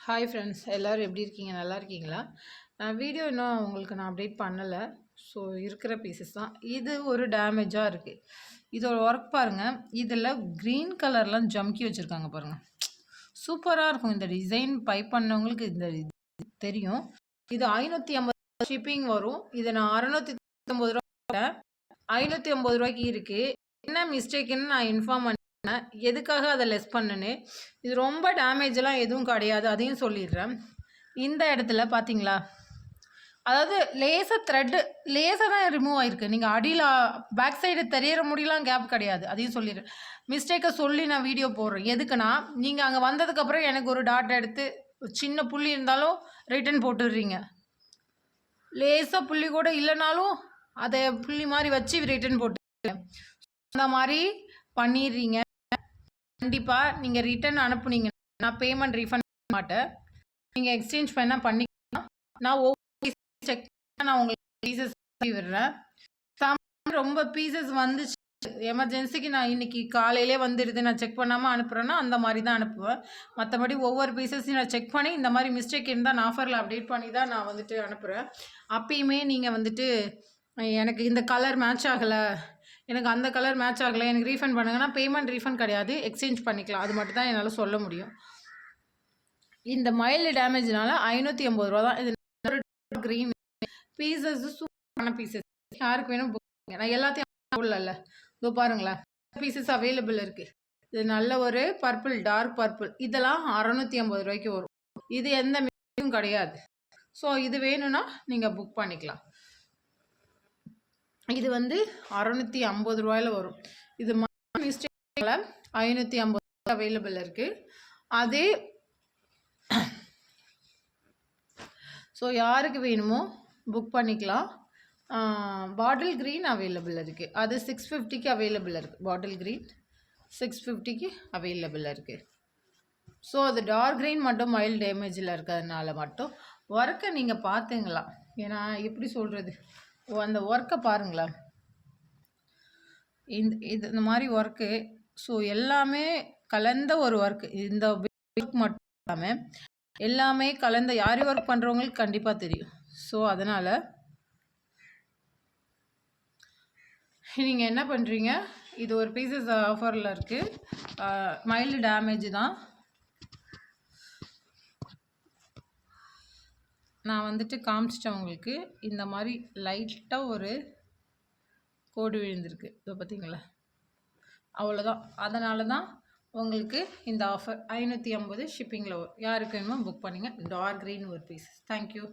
Hi friends, எல்லோரும் எப்படி இருக்கீங்க? நல்லா இருக்கீங்களா? வீடியோ இன்னும் உங்களுக்கு நான் அப்டேட் பண்ணலை. ஸோ இருக்கிற பீசஸ் தான். இது ஒரு டேமேஜாக இருக்குது. இதோட ஒர்க் பாருங்கள். இதில் க்ரீன் கலர்லாம் ஜம்கி வச்சுருக்காங்க பாருங்கள். சூப்பராக இருக்கும். இந்த டிசைன் பை பண்ணவங்களுக்கு இந்த தெரியும். இது 550 ஷிப்பிங் வரும். இதை நான் 690 ரூபா 550 ரூபாய்க்கு இருக்குது. என்ன மிஸ்டேக்குன்னு நான் இன்ஃபார்ம் பண்ணேன். எதுக்காக அதை லெஸ் பண்ணுன்னு. இது ரொம்ப டேமேஜெலாம் எதுவும் கிடையாது, அதையும் சொல்லிடுறேன். இந்த இடத்துல பார்த்தீங்களா, அதாவது லேசாக த்ரெட்டு லேசாக தான் ரிமூவ் ஆகிருக்கு. நீங்கள் அடியில் பேக் சைடு தெரியற முடியலாம் கேப் கிடையாது, அதையும் சொல்லிடுறேன். மிஸ்டேக்கை சொல்லி நான் வீடியோ போடுறேன். எதுக்குன்னா, நீங்கள் அங்கே வந்ததுக்கப்புறம் எனக்கு ஒரு டாட் எடுத்து சின்ன புள்ளி இருந்தாலும் ரிட்டன் போட்டுடுறீங்க. லேசாக புள்ளி கூட இல்லைனாலும் அதை புள்ளி மாதிரி வச்சு ரிட்டன் போட்டு அந்த மாதிரி பண்ணிடுறீங்க. கண்டிப்பாக நீங்கள் ரிட்டன் அனுப்புனீங்க, நான் பேமெண்ட் ரீஃபண்ட் பண்ண மாட்டேன். நீங்கள் எக்ஸ்சேஞ்ச் பண்ணால் பண்ணிக்கலாம். நான் ஒவ்வொரு செக் நான் உங்களுக்கு பீசஸ் விடுறேன். ரொம்ப பீசஸ் வந்துச்சு எமர்ஜென்சிக்கு, நான் இன்றைக்கி காலையிலே வந்துடுது, நான் செக் பண்ணாமல் அனுப்புகிறேன்னா அந்த மாதிரி தான் அனுப்புவேன். மற்றபடி ஒவ்வொரு பீசஸையும் நான் செக் பண்ணி இந்த மாதிரி மிஸ்டேக் இருந்தால் நான் ஆஃபரில் அப்டேட் பண்ணி தான் நான் வந்துட்டு அனுப்புகிறேன். அப்பயுமே நீங்கள் வந்துட்டு எனக்கு இந்த கலர் மேட்ச் ஆகலை, எனக்கு அந்த கலர் மேட்ச் ஆகலை, எனக்கு ரீஃபண்ட் பண்ணுங்கன்னா பேமெண்ட் ரீஃபண்ட் கிடையாது, எக்ஸ்சேஞ்ச் பண்ணிக்கலாம். அது மட்டும் தான் என்னால் சொல்ல முடியும். இந்த மைல்டு டேமேஜ்னால 580 ரூபா தான். இது க்ரீன் பீசஸ், சூப்பரான பீசஸ். யாருக்கு வேணும் புக் பண்ணுங்க. நான் எல்லாத்தையும் போடல. இதோ பாருங்களேன், பீசஸ் அவைலபிள் இருக்குது. இது நல்ல ஒரு பர்பிள், டார்க் பர்பிள். இதெல்லாம் 650 ரூபாய்க்கு வரும். இது எந்த மிஸ்டேக்கும் கிடையாது. ஸோ இது வேணும்னா நீங்கள் புக் பண்ணிக்கலாம். இது வந்து 650 ரூபாயில் வரும். இது மிஸ்டேக்கில் 550 அவைலபிள் இருக்குது. அதே ஸோ யாருக்கு வேணுமோ புக் பண்ணிக்கலாம். பாட்டில் க்ரீன் அவைலபிள் இருக்குது. அது 650க்கு அவைலபிள் இருக்குது. பாட்டில் க்ரீன் 650க்கு அவைலபிள் இருக்குது. ஸோ அது டார்க் க்ரீன் மட்டும் மைல்டு டேமேஜில் இருக்கிறதுனால மட்டும் ஒர்க்கை நீங்கள் பார்த்துங்களா. ஏன்னா எப்படி சொல்கிறது, அந்த ஒர்க்கை பாருங்களேன். இந்த மாதிரி ஒர்க்கு, ஸோ எல்லாமே கலந்த ஒரு ஒர்க்கு. இந்த ஒர்க் மட்டும் இல்லாமல் எல்லாமே கலந்த யாரி ஒர்க் பண்ணுறவங்களுக்கு கண்டிப்பாக தெரியும். ஸோ அதனால் நீங்கள் என்ன பண்ணுறீங்க, இது ஒரு பீசஸ் ஆஃபரில் இருக்குது. மைல்டு டேமேஜ் தான். நான் வந்துட்டு காமிச்சிட்டேன் உங்களுக்கு. இந்த மாதிரி லைட்டாக ஒரு கோடு விழுந்திருக்கு, இதை பார்த்தீங்களா, அவ்வளோதான். அதனால தான் உங்களுக்கு இந்த ஆஃபர் 550 ஷிப்பிங்கில் வரும். யாருக்கு வேணுமோ புக் பண்ணுங்கள். டார்க் க்ரீன் ஒரு பீஸ். தேங்க்யூ.